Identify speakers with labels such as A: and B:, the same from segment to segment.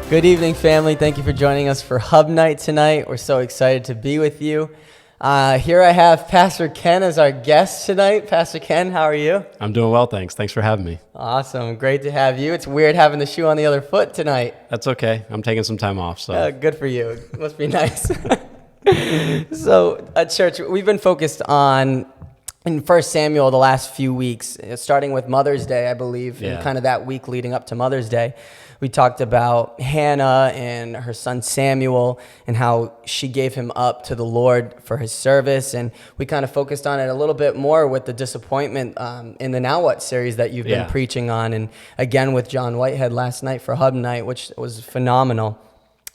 A: Good evening, family. Thank you for joining us for Hub Night tonight. We're so excited to be with you. Here I have Pastor Ken as our guest tonight. Pastor Ken, how are you?
B: I'm doing well, thanks. Thanks for having me.
A: Awesome. Great to have you. It's weird having the shoe on the other foot tonight.
B: That's okay. I'm taking some time off, so.
A: Good for you. It must be nice. So at church, we've been focused on in 1 Samuel the last few weeks, starting with Mother's Day, I believe, and kind of that week leading up to Mother's Day. We talked about Hannah and her son Samuel and how she gave him up to the Lord for his service. And we kind of focused on it a little bit more with the disappointment in the Now What series that you've been preaching on. And again with John Whitehead last night for Hub Night, which was phenomenal.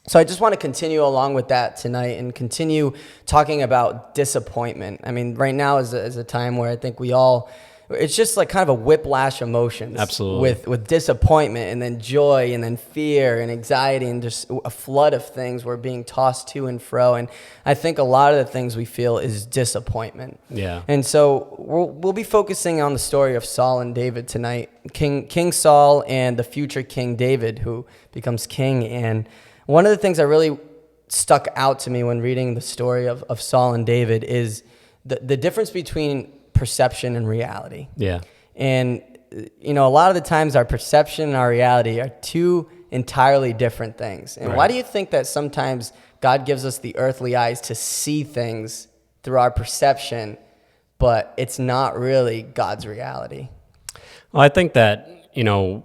A: So I just want to continue along with that tonight and continue talking about disappointment. I mean, right now is a time where I think we all... It's just like kind of a whiplash emotions.
B: Absolutely.
A: With disappointment and then joy and then fear and anxiety and just a flood of things we're being tossed to and fro. And I think a lot of the things we feel is disappointment.
B: Yeah.
A: And so we'll be focusing on the story of Saul and David tonight. King Saul and the future King David, who becomes king. And one of the things that really stuck out to me when reading the story of Saul and David is the difference between perception and reality.
B: Yeah.
A: And, you know, a lot of the times our perception and our reality are two entirely different things. And why do you think that sometimes God gives us the earthly eyes to see things through our perception, but it's not really God's reality?
B: Well, I think that, you know,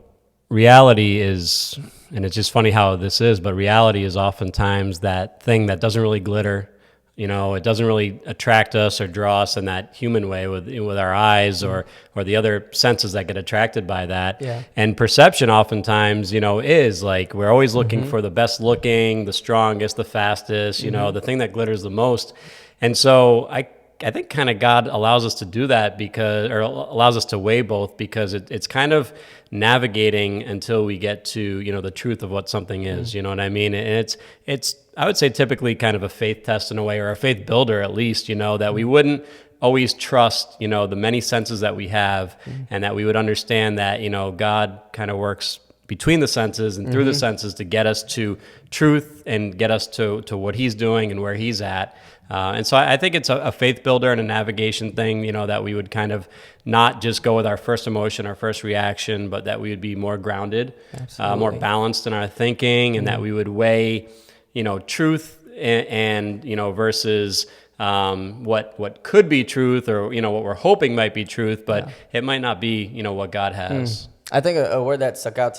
B: reality is, and it's just funny how this is, but reality is oftentimes that thing that doesn't really glitter. You know, it doesn't really attract us or draw us in that human way with our eyes or the other senses that get attracted by that.
A: Yeah.
B: And perception oftentimes, you know, is like we're always looking for the best looking, the strongest, the fastest, you know, the thing that glitters the most. And so I think kind of God allows us to do that allows us to weigh both because it's kind of navigating until we get to, you know, the truth of what something is, you know what I mean? And it's I would say typically kind of a faith test in a way, or a faith builder at least, you know, that we wouldn't always trust, you know, the many senses that we have and that we would understand that, you know, God kind of works between the senses and through the senses to get us to truth and get us to what he's doing and where he's at. And so I think it's a faith builder and a navigation thing, you know, that we would kind of not just go with our first emotion, our first reaction, but that we would be more grounded, more balanced in our thinking, and that we would weigh, you know, truth and you know, versus what could be truth, or, you know, what we're hoping might be truth, but it might not be, you know, what God has.
A: I think a word that stuck out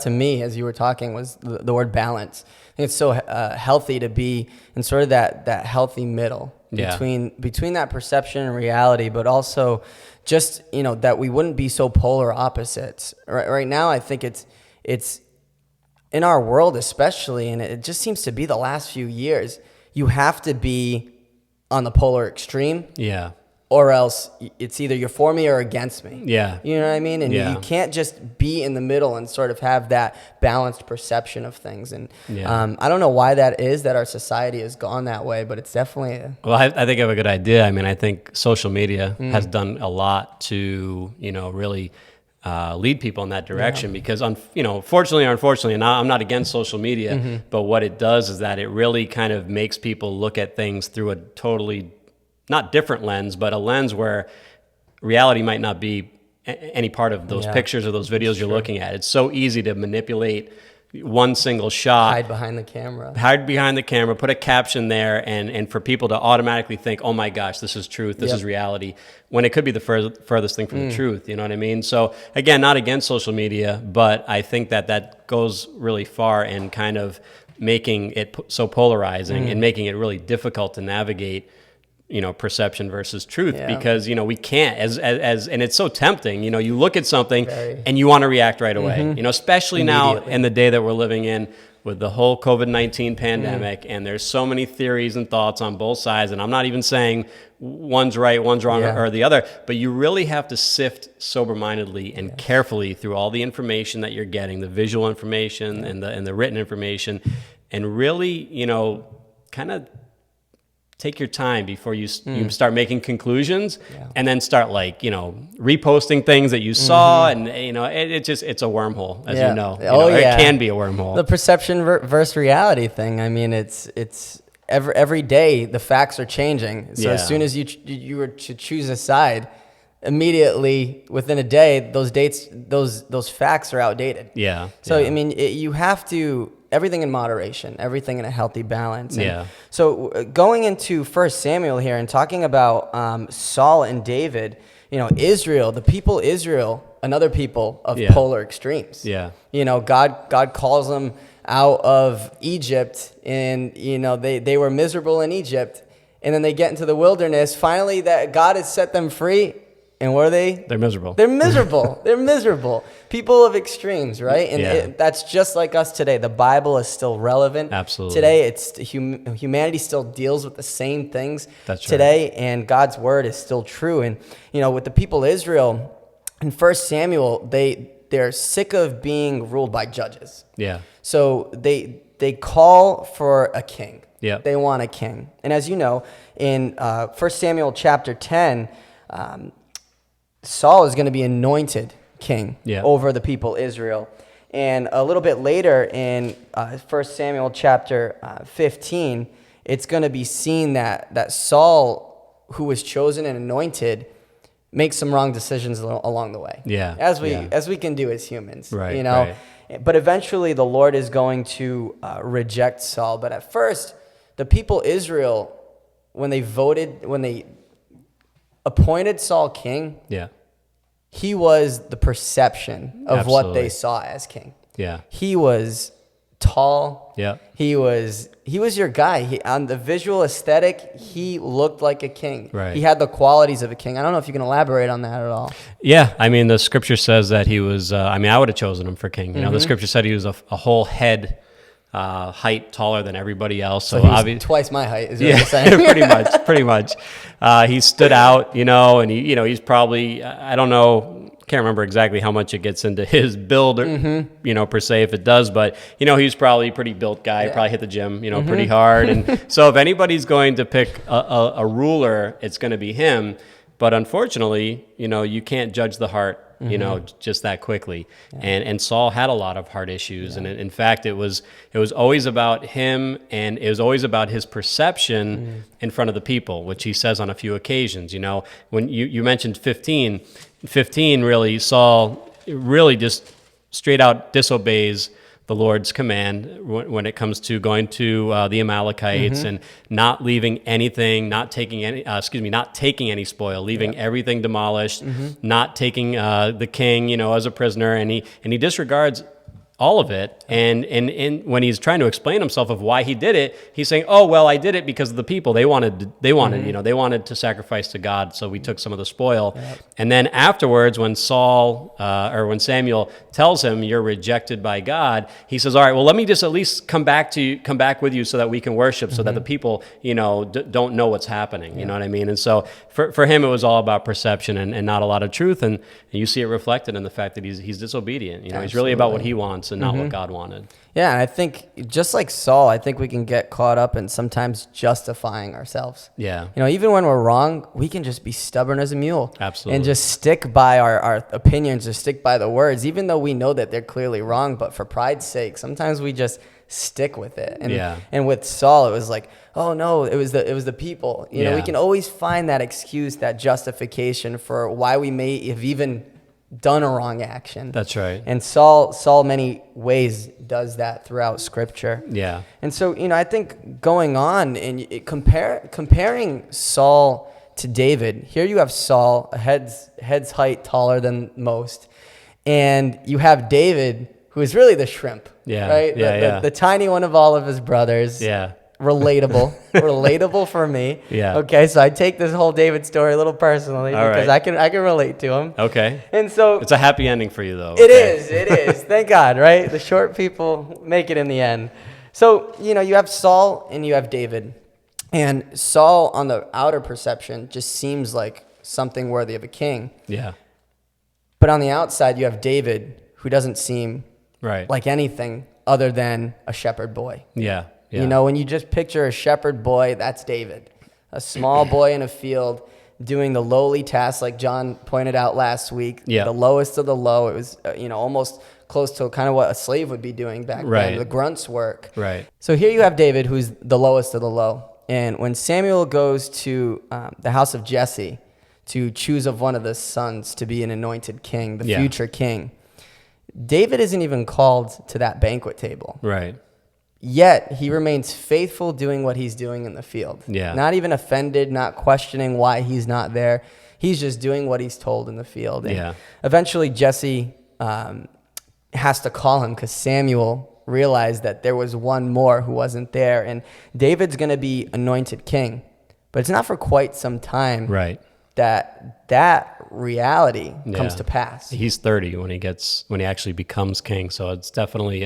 A: to me as you were talking was the word balance. I think it's so healthy to be in sort of that healthy middle between that perception and reality, but also just, you know, that we wouldn't be so polar opposites. Right now, I think it's in our world especially, and it just seems to be the last few years, you have to be on the polar extreme.
B: Yeah.
A: Or else it's either you're for me or against me.
B: Yeah.
A: You know what I mean? And you can't just be in the middle and sort of have that balanced perception of things. And I don't know why that is, that our society has gone that way, but it's definitely...
B: Well, I think I have a good idea. I mean, I think social media has done a lot to, you know, really lead people in that direction because, you know, fortunately or unfortunately, and I'm not against social media, but what it does is that it really kind of makes people look at things through a totally... not different lens, but a lens where reality might not be any part of those pictures or those videos you're looking at. It's so easy to manipulate one single shot.
A: Hide behind the camera,
B: put a caption there, and for people to automatically think, oh my gosh, this is truth, this is reality, when it could be the furthest thing from the truth, you know what I mean? So again, not against social media, but I think that goes really far in kind of making it so polarizing and making it really difficult to navigate, you know, perception versus truth, because, you know, we can't as and it's so tempting, you know, you look at something and you want to react right away, you know, especially now in the day that we're living in with the whole COVID-19 pandemic, and there's so many theories and thoughts on both sides, and I'm not even saying one's right, one's wrong, or the other, but you really have to sift sober-mindedly and carefully through all the information that you're getting, the visual information and the written information, and really, you know, kind of take your time before you start making conclusions, and then start reposting things that you saw, and it's a wormhole, as you know. It can be a wormhole.
A: The perception versus reality thing. I mean, it's every day the facts are changing. So as soon as you were to choose a side, immediately within a day, those facts are outdated.
B: Yeah.
A: So I mean, you have to. Everything in moderation, everything in a healthy balance. And so going into 1 Samuel here and talking about Saul and David, Israel, the people Israel, another people of polar extremes. Yeah. God calls them out of Egypt, and they were miserable in Egypt, and then they get into the wilderness. Finally, that God has set them free. And what are they?
B: They're miserable.
A: They're miserable. They're miserable. People of extremes, right? And that's just like us today. The Bible is still relevant.
B: Absolutely.
A: Today, it's humanity still deals with the same things today, and God's word is still true. And with the people of Israel, in 1 Samuel, they're sick of being ruled by judges. Yeah. So they call for a king. Yeah. They want a king. And as you know, in 1 Samuel chapter 10. Saul is going to be anointed king over the people Israel. And a little bit later in 1 Samuel chapter 15, it's going to be seen that Saul, who was chosen and anointed, makes some wrong decisions along the way. Yeah. As we can do as humans. Right. Right. But eventually the Lord is going to reject Saul. But at first, the people Israel, when they appointed Saul king, he was the perception of what they saw as king. Yeah. He was tall. Yeah. He was your guy. On the visual aesthetic, he looked like a king. Right. He had the qualities of a king. I don't know if you can elaborate on that at all.
B: Yeah. I mean, the scripture says that he was, I would have chosen him for king. The scripture said he was a whole head height taller than everybody else.
A: So he's twice my height, is what you're
B: saying. pretty much. He stood out, and he's probably, I don't know, can't remember exactly how much it gets into his build, per se, if it does, but, he's probably a pretty built guy, probably hit the gym, pretty hard. And so if anybody's going to pick a ruler, it's going to be him. But unfortunately, you can't judge the heart, just that quickly. Yeah. And Saul had a lot of heart issues. Yeah. And in fact, it was always about him, and it was always about his perception in front of the people, which he says on a few occasions. When you mentioned 15 really, Saul really just straight out disobeys the Lord's command when it comes to going to the Amalekites and not leaving anything, not taking any spoil, leaving everything demolished, not taking the king, as a prisoner, and he disregards all of it. And when he's trying to explain himself of why he did it, he's saying, "Oh, well, I did it because of the people. They wanted, they wanted to sacrifice to God, so we took some of the spoil." Yep. And then afterwards, when when Samuel tells him, "You're rejected by God," he says, "All right, well, let me just at least come back with you so that we can worship, so that the people, don't know what's happening." You know what I mean? And so for him, it was all about perception and not a lot of truth. And you see it reflected in the fact that he's disobedient. He's really about what he wants and not what God wanted.
A: Yeah, and I think just like Saul, I think we can get caught up in sometimes justifying ourselves. Yeah. Even when we're wrong, we can just be stubborn as a mule. Absolutely. And just stick by our opinions, just stick by the words, even though we know that they're clearly wrong, but for pride's sake, sometimes we just stick with it. And with Saul, it was like, oh no, it was the people. We can always find that excuse, that justification for why we may have even done a wrong action. That's right. And Saul many ways does that throughout Scripture. Yeah. And so, I think going on and comparing Saul to David, here you have Saul, a head's height taller than most, and you have David, who is really the shrimp. Yeah. Right? The tiny one of all of his brothers. Yeah. Relatable for me. Yeah. Okay, so I take this whole David story a little personally because I can relate to him. Okay. And so
B: it's a happy ending for you, though.
A: It is. Thank God, right? The short people make it in the end. So, you have Saul and you have David. And Saul, on the outer perception, just seems like something worthy of a king. Yeah. But on the outside, you have David, who doesn't seem like anything other than a shepherd boy. Yeah. Yeah. When you just picture a shepherd boy, that's David. a small boy in a field doing the lowly tasks, like John pointed out last week.
B: Yeah.
A: The lowest of the low. It was, almost close to kind of what a slave would be doing back then, the grunt's work.
B: Right.
A: So here you have David, who's the lowest of the low. And when Samuel goes to the house of Jesse to choose of one of the sons to be an anointed king, the future king, David isn't even called to that banquet table.
B: Right.
A: Yet he remains faithful doing what he's doing in the field.
B: Yeah.
A: Not even offended, not questioning why he's not there. He's just doing what he's told in the field. And eventually Jesse has to call him because Samuel realized that there was one more who wasn't there. And David's going to be anointed king. But it's not for quite some time that reality comes to pass.
B: He's 30 when he actually becomes king. So it's definitely,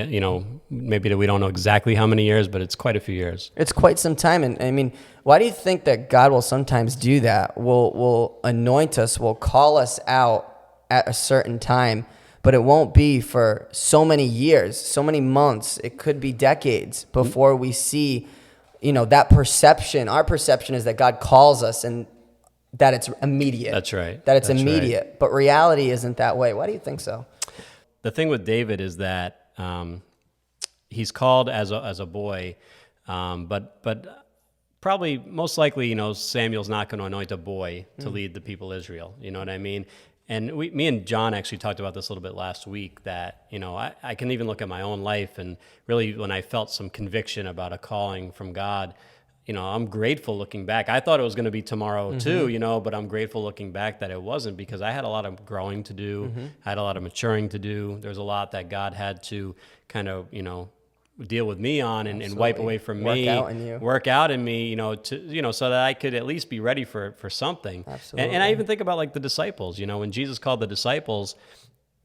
B: maybe we don't know exactly how many years, but it's quite a few years.
A: It's quite some time. And I mean, why do you think that God will sometimes do that? Will anoint us, will call us out at a certain time, but it won't be for so many years, so many months. It could be decades before we see, that perception. Our perception is that God calls us and that it's immediate.
B: That's right.
A: That it's immediate. Right. But reality isn't that way. Why do you think so?
B: The thing with David is that he's called as a boy, but probably most likely, Samuel's not going to anoint a boy to lead the people of Israel. You know what I mean? And me and John actually talked about this a little bit last week, that, I can even look at my own life, and really when I felt some conviction about a calling from God, I'm grateful looking back. I thought it was going to be tomorrow too, but I'm grateful looking back that it wasn't, because I had a lot of growing to do. I had a lot of maturing to do. There's a lot that God had to kind of, deal with me on and wipe away from me, work out in me, so that I could at least be ready for something.
A: Absolutely.
B: And I even think about like the disciples, when Jesus called the disciples,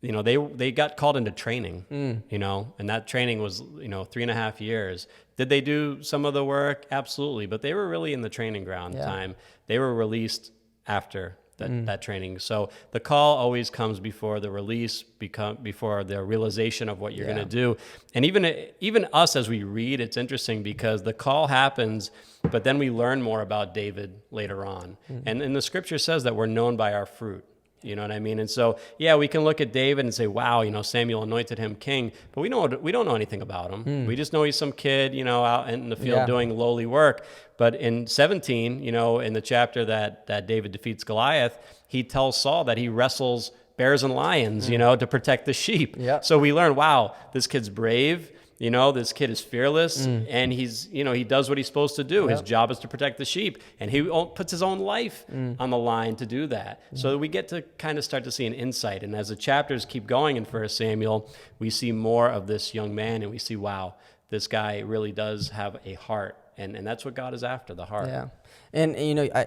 B: they got called into training, and that training was, 3.5 years. Did they do some of the work? Absolutely. But they were really in the training ground time. They were released after that training. So the call always comes before the release, before the realization of what you're going to do. And even us, as we read, it's interesting because the call happens, but then we learn more about David later on. And the scripture says that we're known by our fruit. You know what I mean? And so, we can look at David and say, wow, Samuel anointed him king, but we don't know anything about him. We just know he's some kid, out in the field doing lowly work. But in 17, in the chapter that David defeats Goliath, he tells Saul that he wrestles bears and lions, to protect the sheep.
A: Yep.
B: So we learn, wow, this kid's brave. This kid is fearless, and he's, he does what he's supposed to do. Yep. His job is to protect the sheep, and he puts his own life on the line to do that. So we get to kind of start to see an insight. And as the chapters keep going in 1 Samuel, we see more of this young man, and we see, wow, this guy really does have a heart. And that's what God is after, the heart.
A: Yeah. And,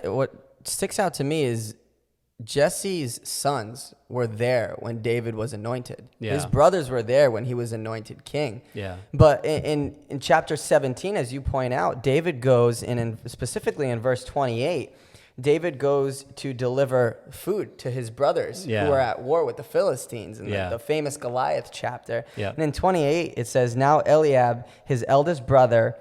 A: what sticks out to me is Jesse's sons were there when David was anointed. Yeah. His brothers were there when he was anointed king.
B: Yeah.
A: But in chapter 17, as you point out, David goes, specifically in verse 28, David goes to deliver food to his brothers who are at war with the Philistines in the famous Goliath chapter. Yeah. And in 28, it says, now Eliab, his eldest brother,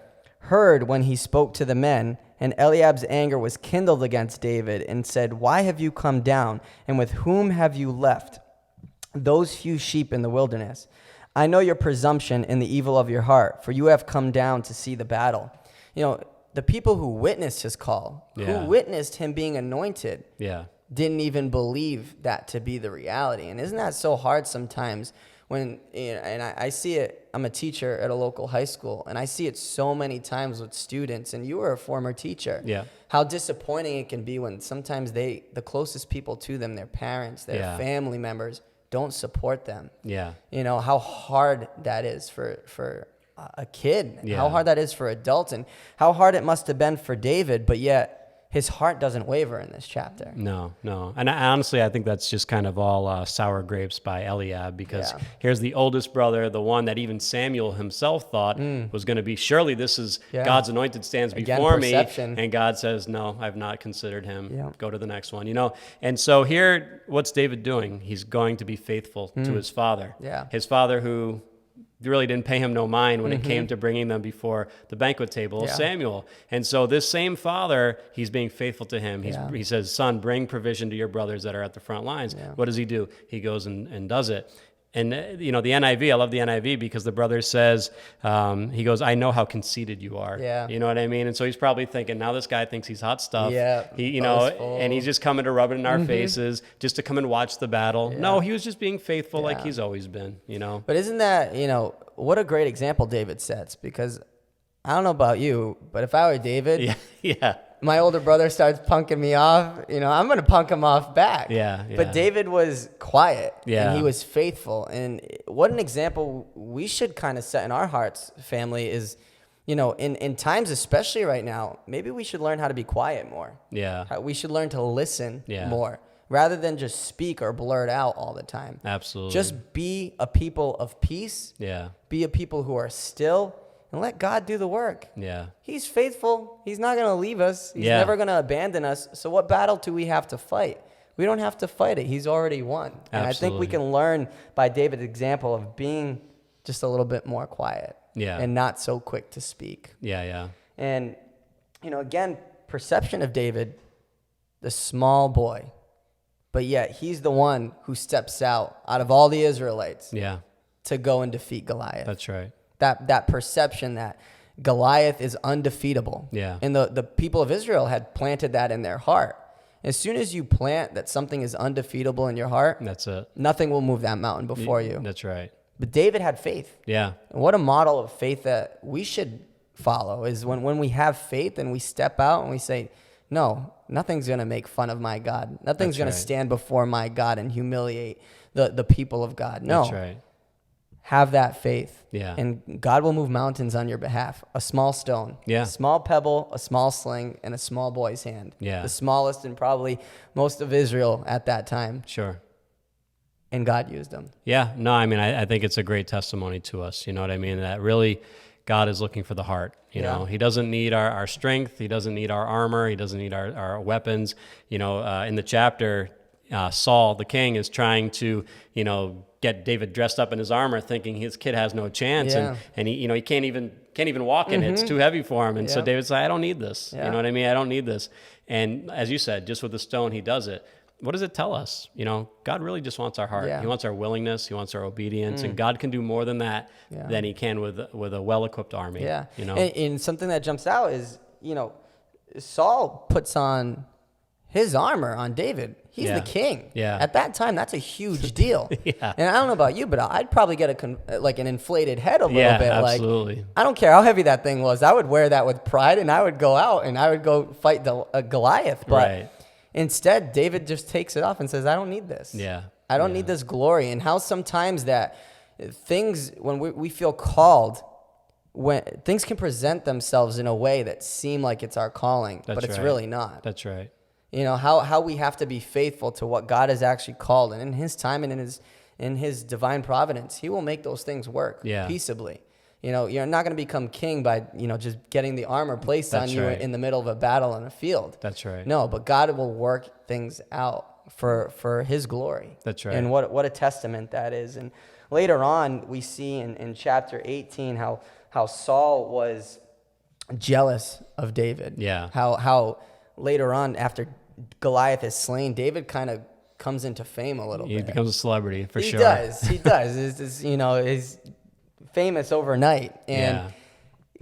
A: heard when he spoke to the men, and Eliab's anger was kindled against David, and said, why have you come down, and with whom have you left those few sheep in the wilderness? I know your presumption and the evil of your heart, for you have come down to see the battle. The people who witnessed his call, who witnessed him being anointed, didn't even believe that to be the reality. And isn't that so hard sometimes when, and I see it, I'm a teacher at a local high school, and I see it so many times with students, and you were a former teacher. Yeah. How disappointing it can be when sometimes the closest people to them, their parents, their family members, don't support them. Yeah. How hard that is for a kid, how hard that is for adults, and how hard it must have been for David, but yet his heart doesn't waver in this chapter. No. And honestly, I think that's just kind of all sour grapes by Eliab, because here's the oldest brother, the one that even Samuel himself thought was going to be, surely this is God's anointed stands before me. And God says, no, I've not considered him. Yeah. Go to the next one, And so here, what's David doing? He's going to be faithful to his father. Yeah. His father who
B: really didn't pay him no mind when it came to bringing them before the banquet table of Samuel. And so this same father, he's being faithful to him. He says, son, bring provision to your brothers that are at the front lines. What does he do? He goes and does it. And, the NIV, I love the NIV because the brother says, he goes, I know how conceited you are.
A: Yeah.
B: You know what I mean? And so he's probably thinking, now this guy thinks he's hot stuff.
A: Yeah.
B: And he's just coming to rub it in our faces just to come and watch the battle.
A: Yeah.
B: No, he was just being faithful like he's always been,
A: But isn't that, what a great example David sets? Because I don't know about you, but if I were David, my older brother starts punking me off, I'm going to punk him off back.
B: Yeah.
A: But David was quiet and he was faithful. And what an example we should kind of set in our hearts, family, is, in times, especially right now, maybe we should learn how to be quiet more.
B: Yeah.
A: We should learn to listen more rather than just speak or blurt out all the time.
B: Absolutely.
A: Just be a people of peace.
B: Yeah.
A: Be a people who are still. And let God do the work.
B: Yeah.
A: He's faithful. He's not going to leave us. He's never going to abandon us. So what battle do we have to fight? We don't have to fight it. He's already won. And I think we can learn by David's example of being just a little bit more quiet. And not so quick to speak.
B: Yeah.
A: And, again, perception of David, the small boy, but yet he's the one who steps out of all the Israelites to go and defeat Goliath.
B: That's right.
A: That perception that Goliath is undefeatable.
B: Yeah.
A: And the people of Israel had planted that in their heart. As soon as you plant that something is undefeatable in your heart,
B: that's it.
A: Nothing will move that mountain before you.
B: That's right.
A: But David had faith.
B: Yeah.
A: And what a model of faith that we should follow is when we have faith and we step out and we say, no, nothing's going to make fun of my God. Nothing's going to stand before my God and humiliate the people of God. No.
B: That's right.
A: Have that faith.
B: Yeah.
A: And God will move mountains on your behalf. A small stone.
B: Yeah.
A: A small pebble, a small sling, and a small boy's hand.
B: Yeah.
A: The smallest in probably most of Israel at that time.
B: Sure.
A: And God used them.
B: Yeah. No, I mean, I think it's a great testimony to us. You know what I mean? That really God is looking for the heart. You know, he doesn't need our strength. He doesn't need our armor. He doesn't need our weapons. In the chapter, Saul, the king, is trying to, get David dressed up in his armor, thinking his kid has no chance, and he can't even walk in it. It's too heavy for him. And so David's like, I don't need this. You know what I mean? I don't need this. And as you said, just with the stone, he does it. What does it tell us? God really just wants our heart. He wants our willingness. He wants our obedience. And God can do more than that than he can with a well-equipped army.
A: Yeah. And something that jumps out is, Saul puts on his armor on David. He's the king.
B: Yeah.
A: At that time, that's a huge deal. And I don't know about you, but I'd probably get an inflated head a little bit.
B: Absolutely.
A: Like, I don't care how heavy that thing was. I would wear that with pride, and I would go out and I would go fight Goliath. But instead, David just takes it off and says, I don't need this. I don't need this glory. And how sometimes that things, when we feel called, when things can present themselves in a way that seem like it's our calling, but it's really not.
B: That's right.
A: How we have to be faithful to what God has actually called, and in his time and in his divine providence, he will make those things work peaceably. You're not going to become king by, just getting the armor placed on you in the middle of a battle in a field.
B: That's right.
A: No, but God will work things out for his glory.
B: That's right.
A: And what a testament that is. And later on, we see in chapter 18 how Saul was jealous of David.
B: Yeah.
A: How later on, after Goliath is slain, David kind of comes into fame a little bit.
B: He becomes a celebrity for sure.
A: He does. He's famous overnight. And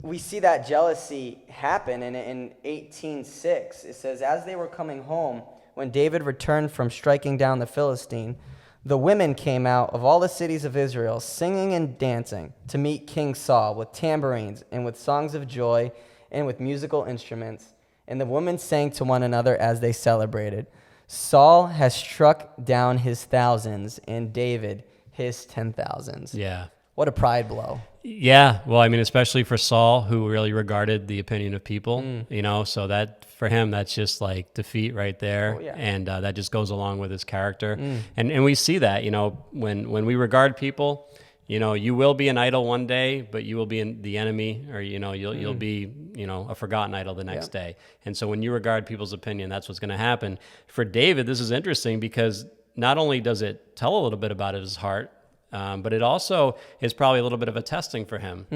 A: we see that jealousy happen. And in 18:6, it says, as they were coming home, when David returned from striking down the Philistine, the women came out of all the cities of Israel, singing and dancing to meet King Saul with tambourines and with songs of joy and with musical instruments. And the women sang to one another as they celebrated. Saul has struck down his thousands, and David his 10,000s.
B: Yeah.
A: What a pride blow.
B: Yeah. Well, I mean, especially for Saul, who really regarded the opinion of people, so that for him, that's just like defeat right there.
A: Oh, yeah.
B: And that just goes along with his character. And we see that, when we regard people, you will be an idol one day, but you will be the enemy, or, you'll be, a forgotten idol the next day. And so when you regard people's opinion, that's what's going to happen. For David, this is interesting because not only does it tell a little bit about his heart, But it also is probably a little bit of a testing for him,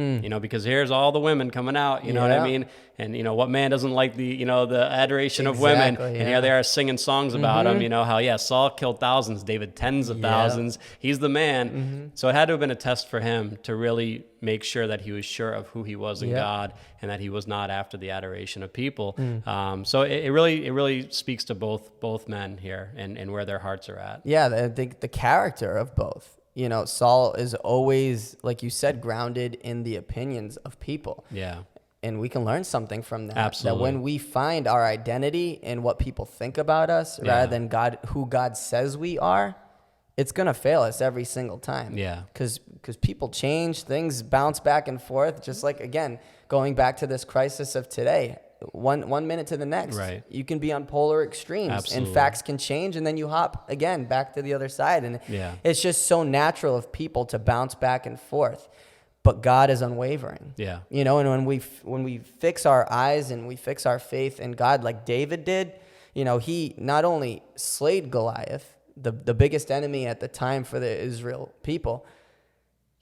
B: because here's all the women coming out, you know what I mean? And, what man doesn't like the adoration of women? And here they are singing songs about him, how, Saul killed thousands, David tens of thousands. He's the man. So it had to have been a test for him to really make sure that he was sure of who he was in God and that he was not after the adoration of people. So it really speaks to both men here and where their hearts are at.
A: Yeah, I think the character of both. Saul is always, like you said, grounded in the opinions of people.
B: Yeah.
A: And we can learn something from that.
B: Absolutely.
A: That when we find our identity in what people think about us rather than who God says we are, it's going to fail us every single time.
B: Yeah.
A: Because people change, things bounce back and forth. Just like, again, going back to this crisis of today, one minute to the next.
B: Right.
A: You can be on polar extremes.
B: Absolutely.
A: And facts can change, and then you hop again back to the other side. And it's just so natural of people to bounce back and forth. But God is unwavering. Yeah. And when we fix our eyes and we fix our faith in God like David did, he not only slayed Goliath, the biggest enemy at the time for the Israel people.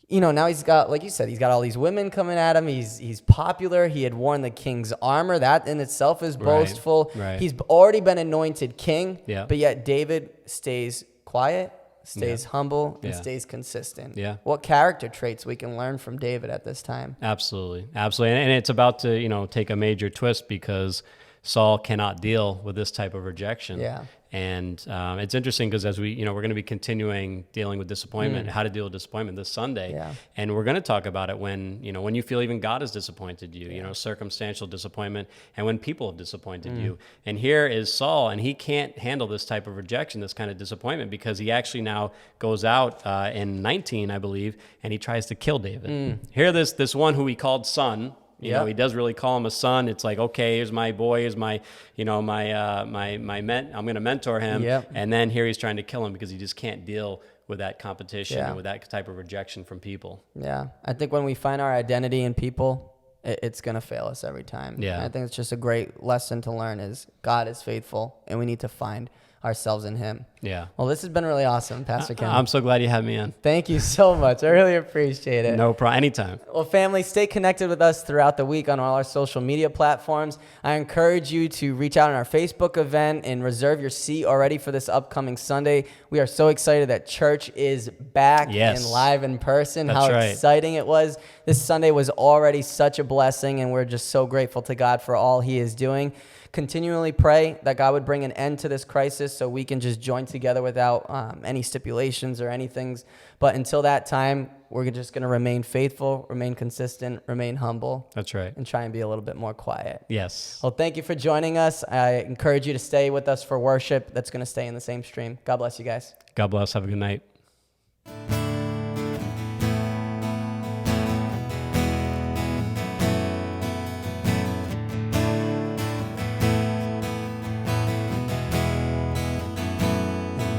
A: Now he's got, like you said, he's got all these women coming at him. He's popular. He had worn the king's armor. That in itself is boastful.
B: Right.
A: He's already been anointed king.
B: Yeah.
A: But yet David stays quiet, stays humble, and stays consistent.
B: Yeah.
A: What character traits we can learn from David at this time?
B: Absolutely. And it's about to, take a major twist because Saul cannot deal with this type of rejection.
A: Yeah.
B: And it's interesting because as we're going to be continuing dealing with disappointment, how to deal with disappointment this Sunday.
A: Yeah.
B: And we're going to talk about it when you feel even God has disappointed you, circumstantial disappointment, and when people have disappointed you. And here is Saul, and he can't handle this type of rejection, this kind of disappointment, because he actually now goes out in 19, I believe, and he tries to kill David. Here, this one who he called son. He does really call him a son. It's like, okay, here's my boy, here's my I'm going to mentor him. Yep. And then here he's trying to kill him because he just can't deal with that competition and with that type of rejection from people.
A: Yeah. I think when we find our identity in people, it's going to fail us every time. Yeah. And I think it's just a great lesson to learn is God is faithful and we need to find ourselves in him. Yeah. Well, this has been really awesome, Pastor Kenneth.
B: I'm so glad you had me on.
A: Thank you so much. I really appreciate it.
B: No problem. Anytime.
A: Well, family, stay connected with us throughout the week on all our social media platforms. I encourage you to reach out on our Facebook event and reserve your seat already for this upcoming Sunday. We are so excited that church is back and live in person.
B: That's right.
A: Exciting it was. This Sunday was already such a blessing, and we're just so grateful to God for all he is doing. Continually pray that God would bring an end to this crisis so we can just join together without any stipulations or anything. But until that time, we're just going to remain faithful, remain consistent, remain humble.
B: That's right.
A: And try and be a little bit more quiet.
B: Yes.
A: Well, thank you for joining us. I encourage you to stay with us for worship. That's going to stay in the same stream. God bless you guys.
B: God bless. Have a good night.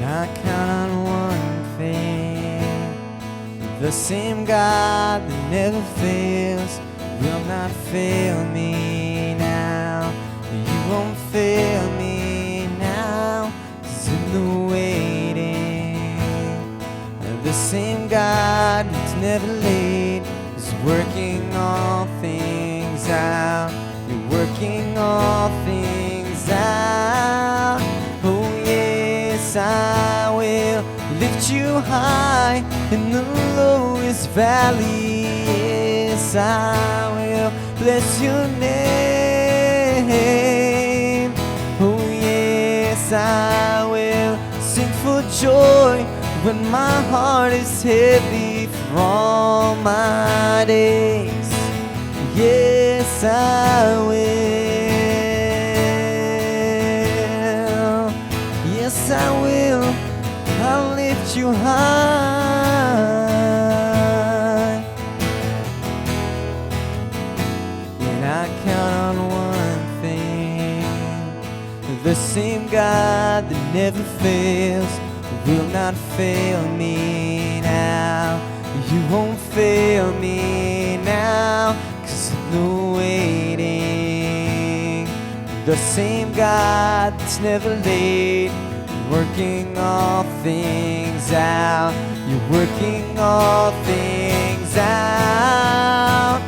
A: I count on one thing, the same God that never fails will not fail me now. You won't fail me now, 'cause in the waiting, the same God that's never late is working all things out. You're working all things out. Oh yes, I will lift you high in the lowest valley. Yes, I will bless your name. Oh yes, I will sing for joy when my heart is heavy for all my days. Yes, I will. Yes, I will. I'll lift you high. And I count on one thing, the same God that never fails will not fail me now. You won't fail me now, 'cause of the waiting, the same God that's never late, working all things out. You're working all things out.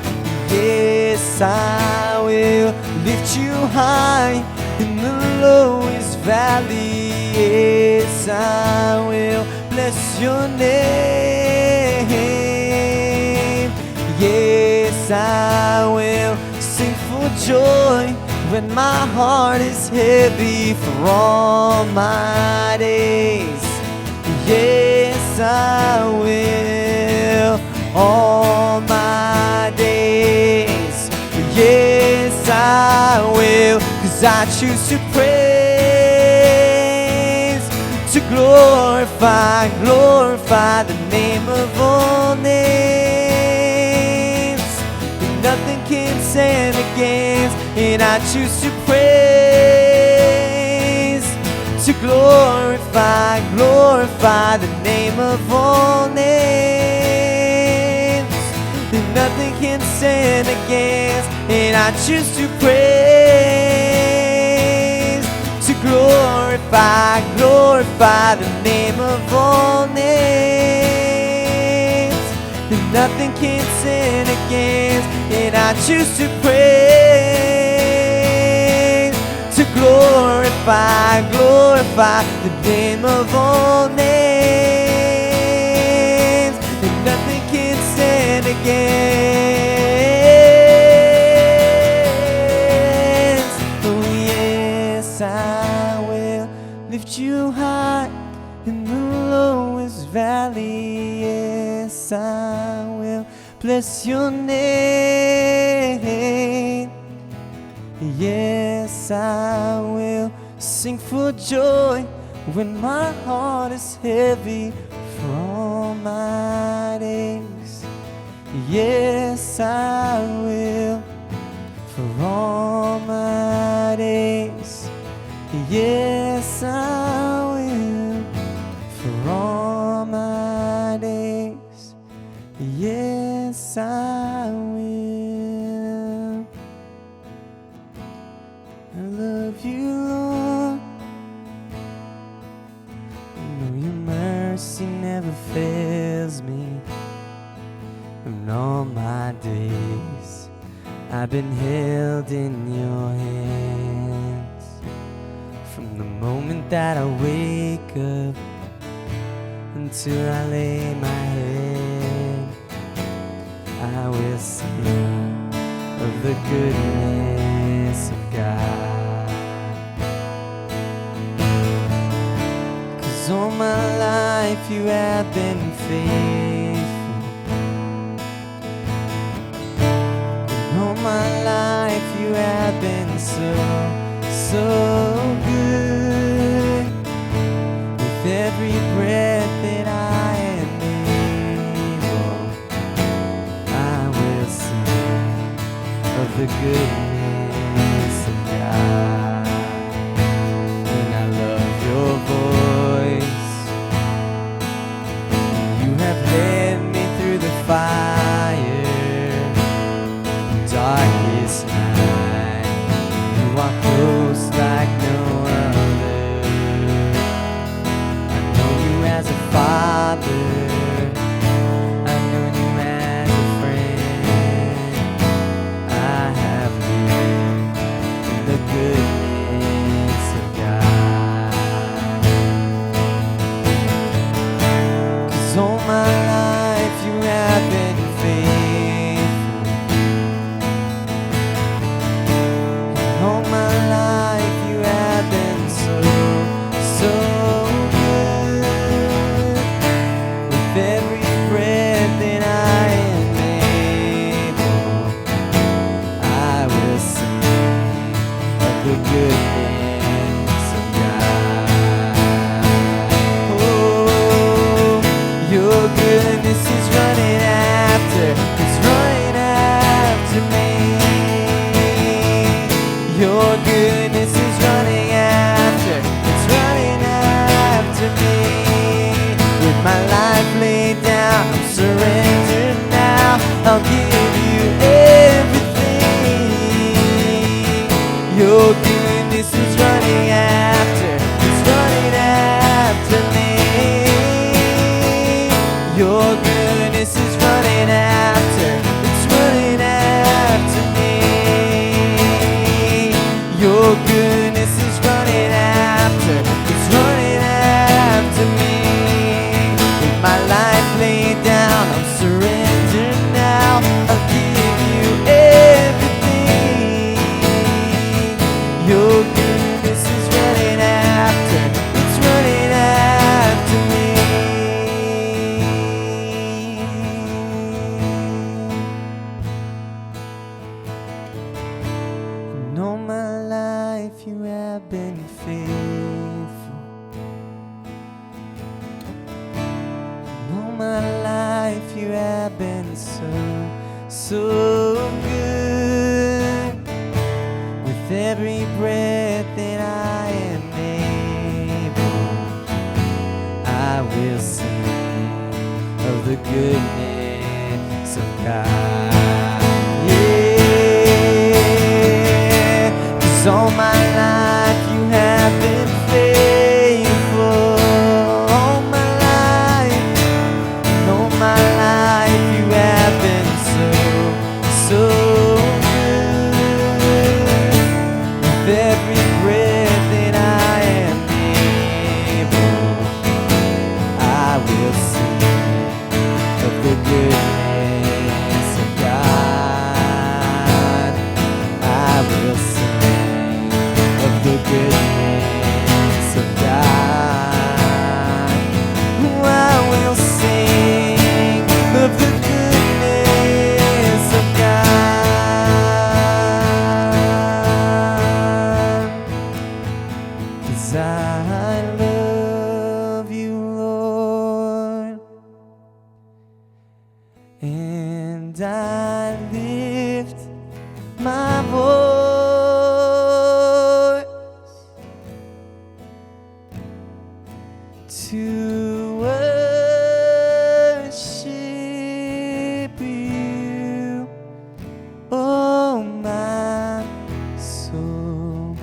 A: Yes, I will lift you high in the lowest valley. Yes, I will bless your name. Yes, I will sing for joy when my heart is heavy for all my days. Yes, I will all my days. Yes, I will, 'cause I choose to praise, to glorify the name of all names. Nothing can stand against, and I choose to praise, to glorify the name of all names. And nothing can stand against, and I choose to praise, to glorify the name of all names. And nothing can stand against, and I choose to praise, to glorify the name of all names. And nothing can stand against. Oh yes, I will lift you high in the lowest valley. Yes, I will bless your name. Yes, I will sing for joy when my heart is heavy for all my days. Yes, I will for all my days. Yes, I will for all my days. Yes, I will. I love you, Lord. I know your mercy never fails me. In all my days, I've been held in your hands. From the moment that I wake up until I lay my head, I will sing of the goodness of God. 'Cause all my life you have been faithful. And all my life you have been so, so good. With every breath that I am able, I will sing of the goodness of God. And I love your voice. You have led me through the fire, darkest night. You are close like no other. I know you as a father. I know you as a friend. I have lived so good. With every breath that I am able, I will sing of the goodness of God. Yeah, 'cause all my life you have been faithful. All my life, and all my life you have been so, so good. With every breath that I am able, I will sing of the goodness of God. I will sing of the goodness of God. I will sing of the goodness of God. 'Cause I love you, Lord, and I lift my voice to worship you, oh my soul.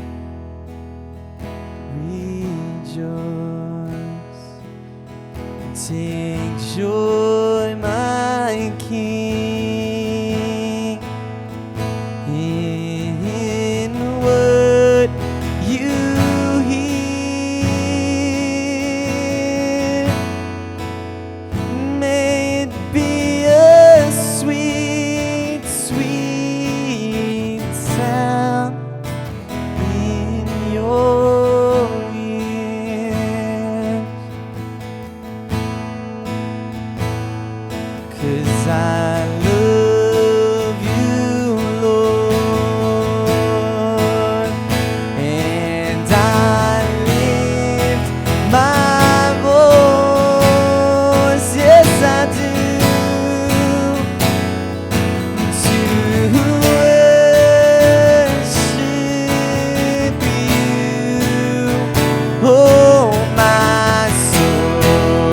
A: Rejoice, take joy, my King, in what you hear. May it be a sweet, sweet sound in your ears. 'Cause I love you, Lord, and I lift my voice, yes I do, to worship you, oh my soul.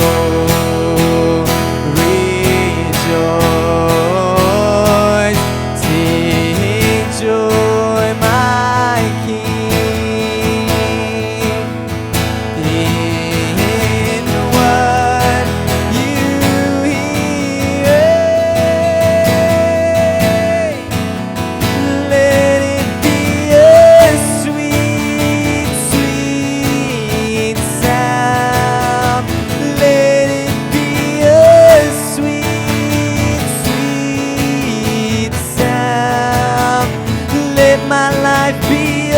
A: Rejoice, take joy, my King, in what you hear. Let it be a sweet, sweet sound. Let it be a sweet, sweet sound. Let my life be a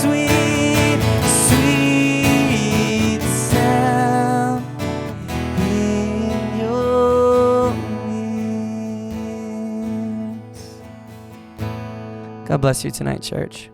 A: sweet, sweet sound in your ears. God bless you tonight, church.